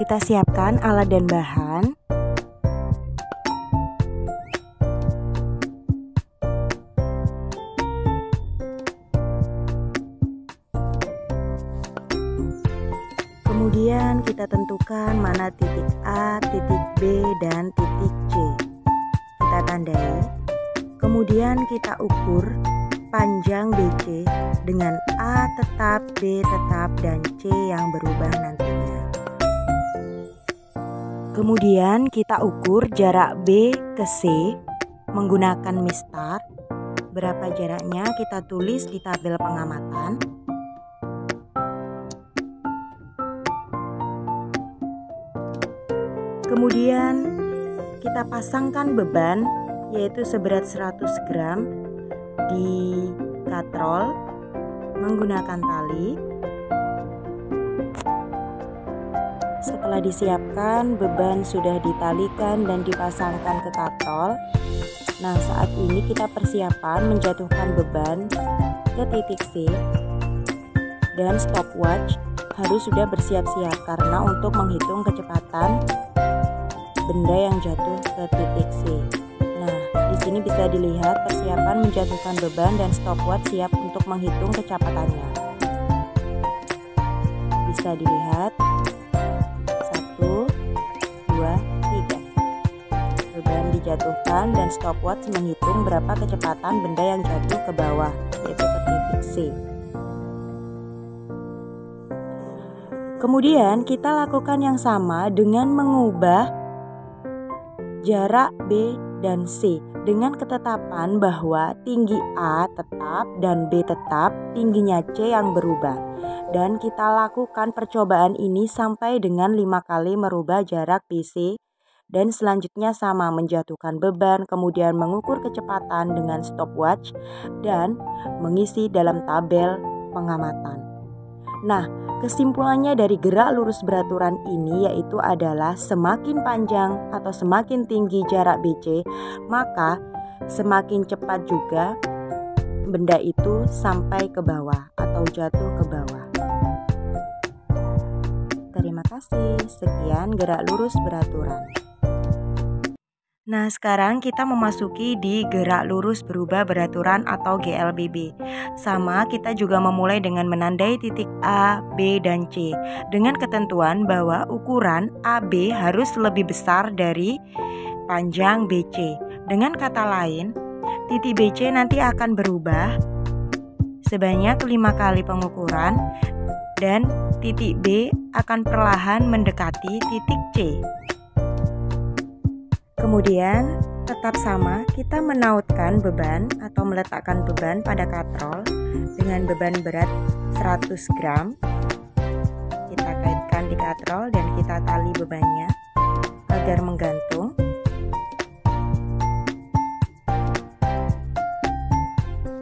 Kita siapkan alat dan bahan. Kemudian kita tentukan mana titik A, titik B, dan titik C. Kita tandai. Kemudian kita ukur panjang BC dengan A tetap, B tetap, dan C yang berubah nantinya. Kemudian kita ukur jarak B ke C menggunakan mistar. Berapa jaraknya kita tulis di tabel pengamatan. Kemudian kita pasangkan beban yaitu seberat 100 gram di katrol menggunakan tali. Setelah disiapkan, beban sudah ditalikan dan dipasangkan ke katrol. Nah, saat ini kita persiapan menjatuhkan beban ke titik C dan stopwatch harus sudah bersiap-siap karena untuk menghitung kecepatan benda yang jatuh ke titik C. Nah, di sini bisa dilihat persiapan menjatuhkan beban dan stopwatch siap untuk menghitung kecepatannya. Bisa dilihat 1, 2, 3. Beban dijatuhkan dan stopwatch menghitung berapa kecepatan benda yang jatuh ke bawah, yaitu ke titik C. Kemudian kita lakukan yang sama dengan mengubah jarak B dan C dengan ketetapan bahwa tinggi A tetap dan B tetap, tingginya C yang berubah. Dan kita lakukan percobaan ini sampai dengan 5 kali merubah jarak BC dan selanjutnya sama menjatuhkan beban, kemudian mengukur kecepatan dengan stopwatch dan mengisi dalam tabel pengamatan. Nah, kesimpulannya dari gerak lurus beraturan ini yaitu adalah semakin panjang atau semakin tinggi jarak BC, maka semakin cepat juga benda itu sampai ke bawah atau jatuh ke bawah. Terima kasih. Sekian gerak lurus beraturan. Nah, sekarang kita memasuki di gerak lurus berubah beraturan atau GLBB. Sama, kita juga memulai dengan menandai titik A, B, dan C dengan ketentuan bahwa ukuran AB harus lebih besar dari panjang BC. Dengan kata lain, titik BC nanti akan berubah sebanyak 5 kali pengukuran dan titik B akan perlahan mendekati titik C. Kemudian tetap sama, kita menautkan beban atau meletakkan beban pada katrol dengan beban berat 100 gram. Kita kaitkan di katrol dan kita tali bebannya agar menggantung.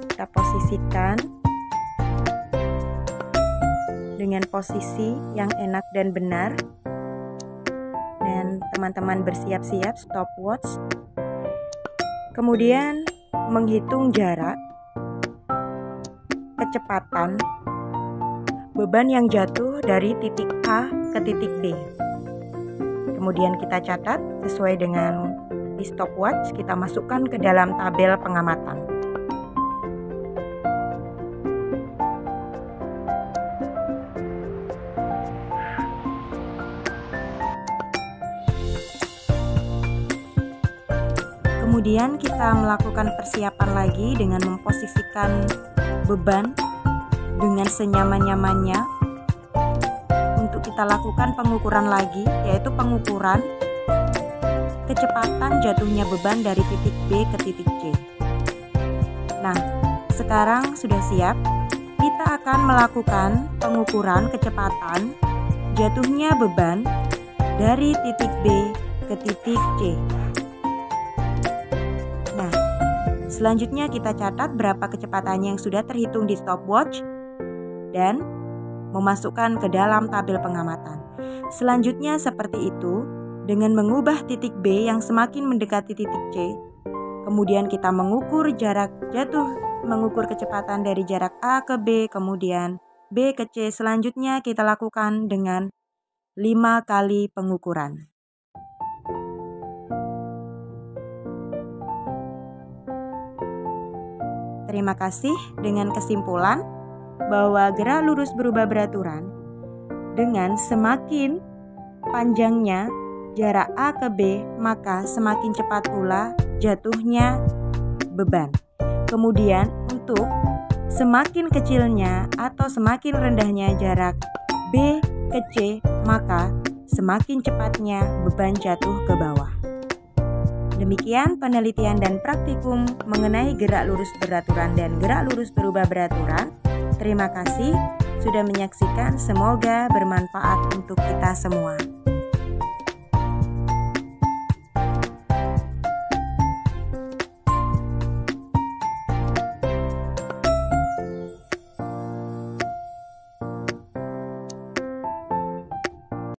Kita posisikan dengan posisi yang enak dan benar. Dan teman-teman bersiap-siap stopwatch. Kemudian menghitung jarak, kecepatan beban yang jatuh dari titik A ke titik B. Kemudian kita catat sesuai dengan di stopwatch, kita masukkan ke dalam tabel pengamatan. Kemudian kita melakukan persiapan lagi dengan memposisikan beban dengan senyaman-nyamannya. Untuk kita lakukan pengukuran lagi, yaitu pengukuran kecepatan jatuhnya beban dari titik B ke titik C. Nah, sekarang sudah siap. Kita akan melakukan pengukuran kecepatan jatuhnya beban dari titik B ke titik C. Selanjutnya kita catat berapa kecepatannya yang sudah terhitung di stopwatch dan memasukkan ke dalam tabel pengamatan. Selanjutnya seperti itu dengan mengubah titik B yang semakin mendekati titik C. Kemudian kita mengukur jarak jatuh, mengukur kecepatan dari jarak A ke B, kemudian B ke C. Selanjutnya kita lakukan dengan 5 kali pengukuran. Terima kasih. Dengan kesimpulan bahwa gerak lurus berubah beraturan dengan semakin panjangnya jarak A ke B, maka semakin cepat pula jatuhnya beban. Kemudian untuk semakin kecilnya atau semakin rendahnya jarak B ke C, maka semakin cepatnya beban jatuh ke bawah. Demikian penelitian dan praktikum mengenai gerak lurus beraturan dan gerak lurus berubah beraturan. Terima kasih sudah menyaksikan, semoga bermanfaat untuk kita semua.